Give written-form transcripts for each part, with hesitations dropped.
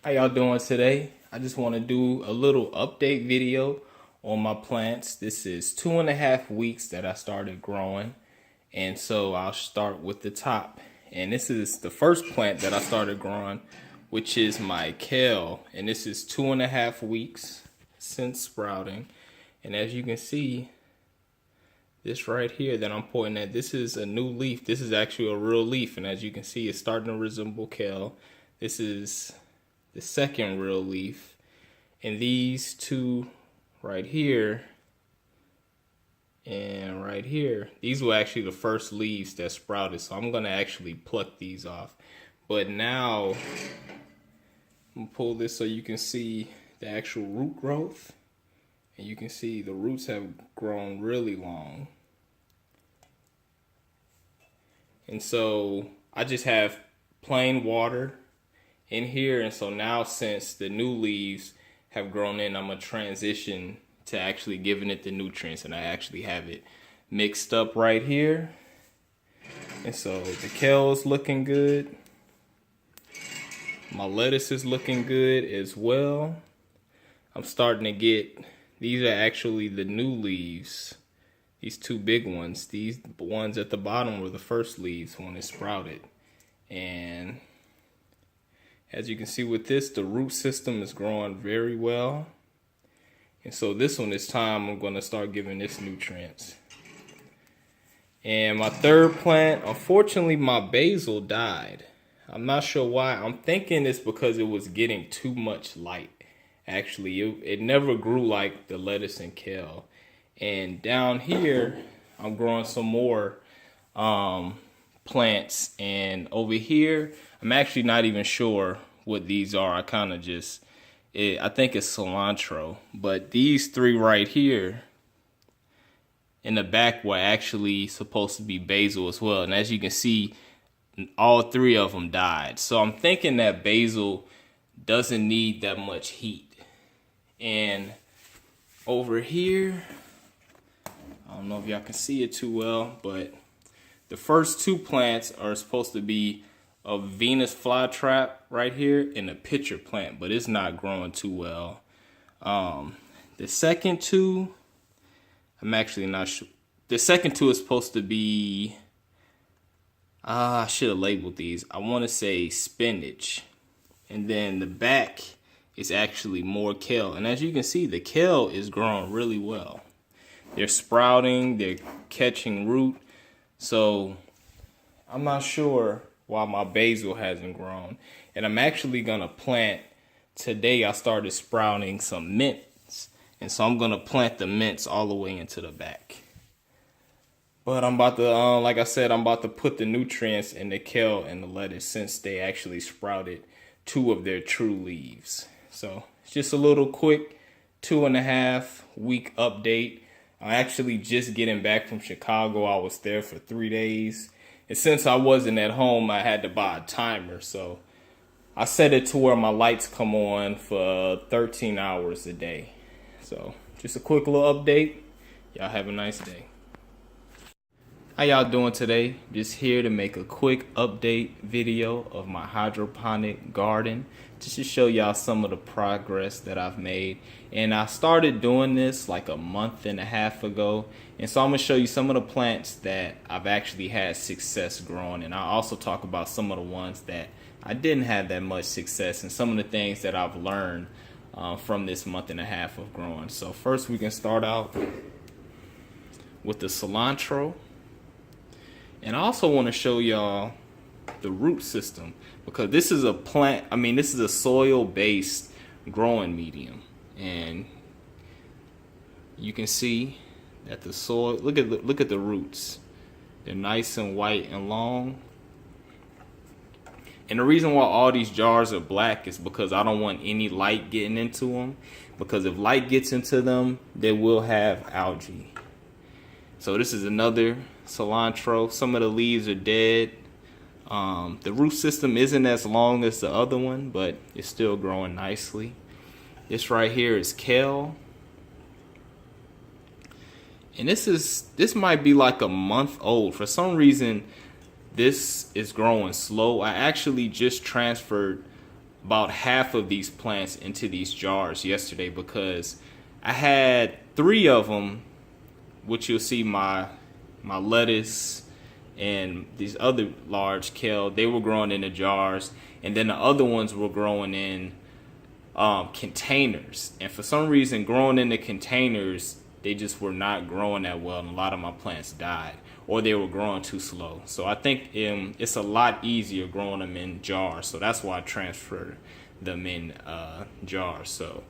How y'all doing today? I just want to do a little update video on my plants. This is 2.5 weeks that I started growing. And so I'll start with the top. And this is the first plant that I started growing, which is my kale. And this is 2.5 weeks since sprouting. And as you can see, this right here that I'm pointing at, this is a new leaf. This is actually a real leaf. And as you can see, it's starting to resemble kale. This is the second real leaf, and these two right here and right here, these were actually the first leaves that sprouted, so I'm gonna actually pluck these off. But now I'm gonna pull this so you can see the actual root growth, and you can see the roots have grown really long. And so I just have plain water in here, and so now since the new leaves have grown in, I'm gonna transition to actually giving it the nutrients, and I actually have it mixed up right here. And so the kale is looking good, my lettuce is looking good as well. I'm starting to get, these are actually the new leaves, these two big ones. These ones at the bottom were the first leaves when it sprouted. And as you can see with this, the root system is growing very well. And so this one, this time, I'm going to start giving this nutrients. And my third plant, unfortunately, my basil died. I'm not sure why. I'm thinking it's because it was getting too much light. Actually, it never grew like the lettuce and kale. And down here, I'm growing some more plants, and over here I'm actually not even sure what these are. I kind of just I think it's cilantro, but these three right here in the back were actually supposed to be basil as well. And as you can see, all three of them died. So I'm thinking that basil doesn't need that much heat. And over here, I don't know if y'all can see it too well, but the first two plants are supposed to be a Venus flytrap right here and a pitcher plant, but it's not growing too well. The second two, I'm actually not sure. The second two is supposed to be, I should have labeled these. I want to say spinach. And then the back is actually more kale. And as you can see, the kale is growing really well. They're sprouting, they're catching root. So I'm not sure why my basil hasn't grown. And I'm actually gonna plant, today I started sprouting some mints. And so I'm gonna plant the mints all the way into the back. But I'm about to, like I said, I'm about to put the nutrients in the kale and the lettuce since they actually sprouted two of their true leaves. So it's just a little quick 2.5 week update. I'm actually just getting back from Chicago. I was there for 3 days. And since I wasn't at home, I had to buy a timer. So I set it to where my lights come on for 13 hours a day. So just a quick little update. Y'all have a nice day. How y'all doing today? Just here to make a quick update video of my hydroponic garden, just to show y'all some of the progress that I've made. And I started doing this like a month and a half ago, and so I'm gonna show you some of the plants that I've actually had success growing, and I'll also talk about some of the ones that I didn't have that much success and some of the things that I've learned from this month and a half of growing. So first we can start out with the cilantro. And I also want to show y'all the root system, because this is a plant, this is a soil-based growing medium. And you can see that the soil, look at the roots. They're nice and white and long. And the reason why all these jars are black is because I don't want any light getting into them, because if light gets into them, they will have algae. So this is another cilantro. Some of the leaves are dead. The root system isn't as long as the other one, but it's still growing nicely. This right here is kale. And this might be like a month old. For some reason, this is growing slow. I actually just transferred about half of these plants into these jars yesterday because I had 3 of them, which you'll see my lettuce and these other large kale, they were growing in the jars, and then the other ones were growing in containers. And for some reason, growing in the containers, they just were not growing that well, and a lot of my plants died, or they were growing too slow. So I think it's a lot easier growing them in jars. So that's why I transferred them in jars. So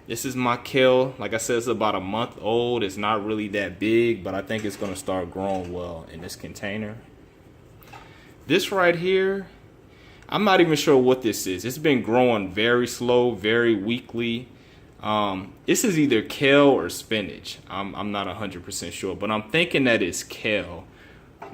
this is my kale. Like I said, it's about a month old. It's not really that big, but I think it's going to start growing well in this container. This right here, I'm not even sure what this is. It's been growing very slow, very weakly. This is either kale or spinach. I'm not 100% sure, but I'm thinking that it's kale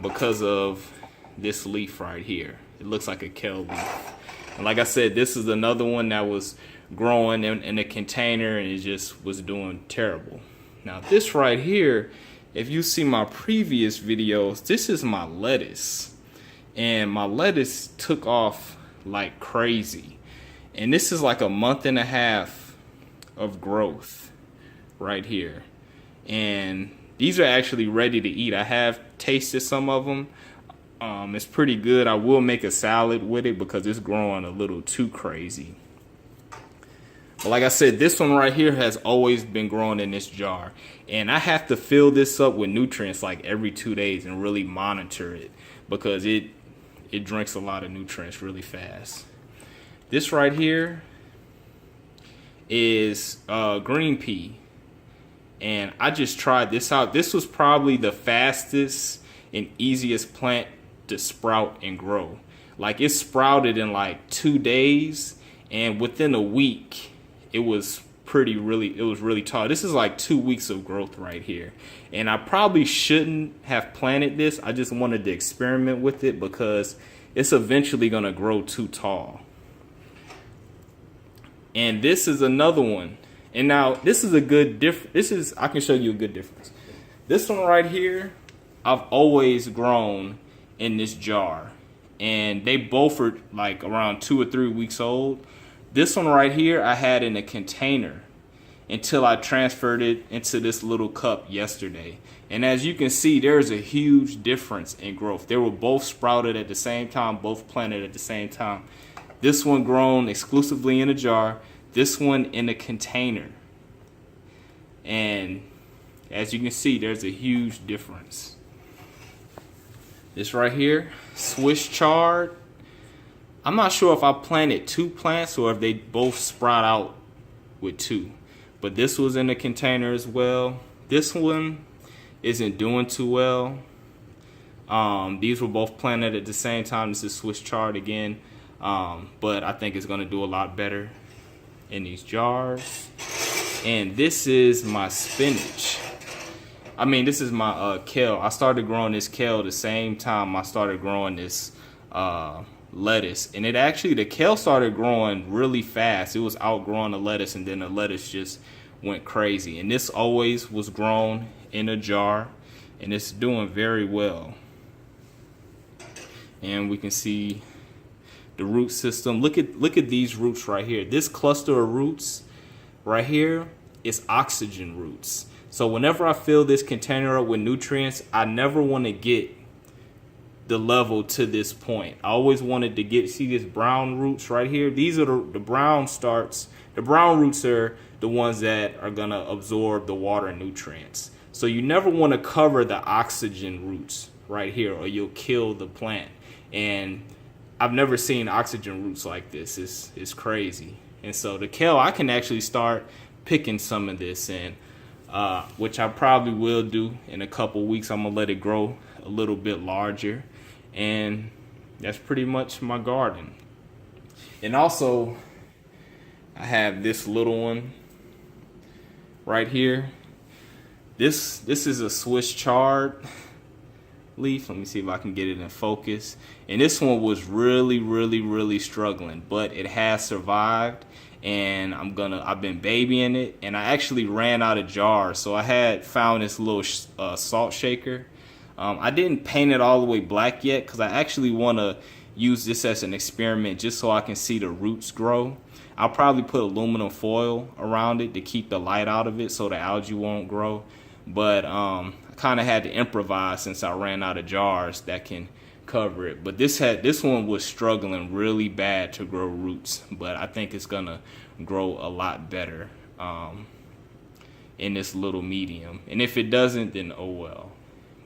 because of this leaf right here. It looks like a kale leaf. And like I said, this is another one that was growing in a container, and it just was doing terrible. Now this right here, if you see my previous videos, this is my lettuce, and my lettuce took off like crazy. And this is like a month and a half of growth right here, and these are actually ready to eat. I have tasted some of them. It's pretty good. I will make a salad with it because it's growing a little too crazy. But like I said, this one right here has always been growing in this jar, and I have to fill this up with nutrients like every 2 days and really monitor it because it drinks a lot of nutrients really fast. This right here is green pea, and I just tried this out. This was probably the fastest and easiest plant to sprout and grow. Like, it sprouted in like 2 days, and within a week it was really tall. This is like 2 weeks of growth right here, and I probably shouldn't have planted this. I just wanted to experiment with it because it's eventually gonna grow too tall. And this is another one. And now this is a good difference. I can show you a good difference. This one right here, I've always grown in this jar, and they both are like around 2 or 3 weeks old. This one right here, I had in a container until I transferred it into this little cup yesterday. And as you can see, there's a huge difference in growth. They were both sprouted at the same time, both planted at the same time. This one grown exclusively in a jar, this one in a container. And as you can see, there's a huge difference. This right here, Swiss chard. I'm not sure if I planted 2 plants or if they both sprout out with 2. But this was in a container as well. This one isn't doing too well. These were both planted at the same time. This is Swiss chard again. But I think it's going to do a lot better in these jars. And this is my spinach. I mean, this is my kale. I started growing this kale the same time I started growing this lettuce. And it actually, the kale started growing really fast. It was outgrowing the lettuce, and then the lettuce just went crazy. And this always was grown in a jar, and it's doing very well. And we can see the root system. Look at these roots right here. This cluster of roots right here is oxygen roots. So whenever I fill this container up with nutrients, I never want to get the level to this point. I always wanted to see this brown roots right here. These are the brown starts. The brown roots are the ones that are gonna absorb the water and nutrients. So you never want to cover the oxygen roots right here, or you'll kill the plant. And I've never seen oxygen roots like this. It's crazy. And so the kale, I can actually start picking some of this, and which I probably will do in a couple weeks. I'm gonna let it grow a little bit larger, and that's pretty much my garden. And also, I have this little one right here. This is a Swiss chard leaf. Let me see if I can get it in focus. And this one was really struggling, but it has survived, and I've been babying it, and I actually ran out of jars, so I had found this little salt shaker. I didn't paint it all the way black yet because I actually want to use this as an experiment just so I can see the roots grow. I'll probably put aluminum foil around it to keep the light out of it so the algae won't grow. But I kind of had to improvise since I ran out of jars that can cover it. But this one was struggling really bad to grow roots, but I think it's gonna grow a lot better in this little medium. And if it doesn't, then oh well.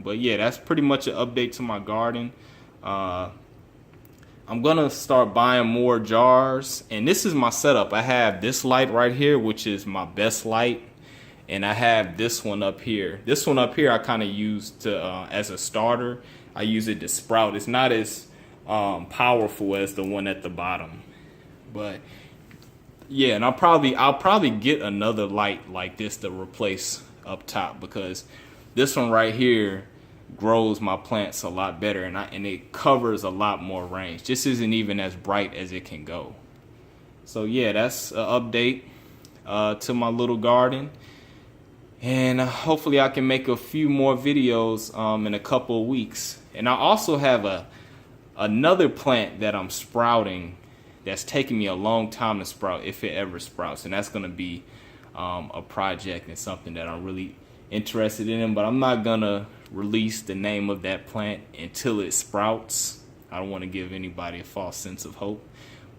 But yeah, that's pretty much an update to my garden. I'm gonna start buying more jars, and this is my setup. I have this light right here, which is my best light, and I have this one up here. This one up here I kind of use to as a starter. I use it to sprout. It's not as powerful as the one at the bottom, but yeah. And I'll probably get another light like this to replace up top, because this one right here grows my plants a lot better, and it covers a lot more range. This isn't even as bright as it can go. So yeah, that's an update to my little garden, and hopefully I can make a few more videos in a couple of weeks. And I also have another plant that I'm sprouting that's taking me a long time to sprout, if it ever sprouts, and that's going to be a project and something that I'm really interested in, but I'm not gonna release the name of that plant until it sprouts. I don't want to give anybody a false sense of hope.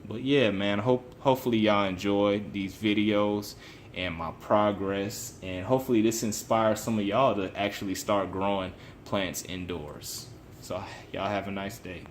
But yeah, man, hopefully y'all enjoy these videos and my progress, and hopefully this inspires some of y'all to actually start growing plants indoors. So y'all have a nice day.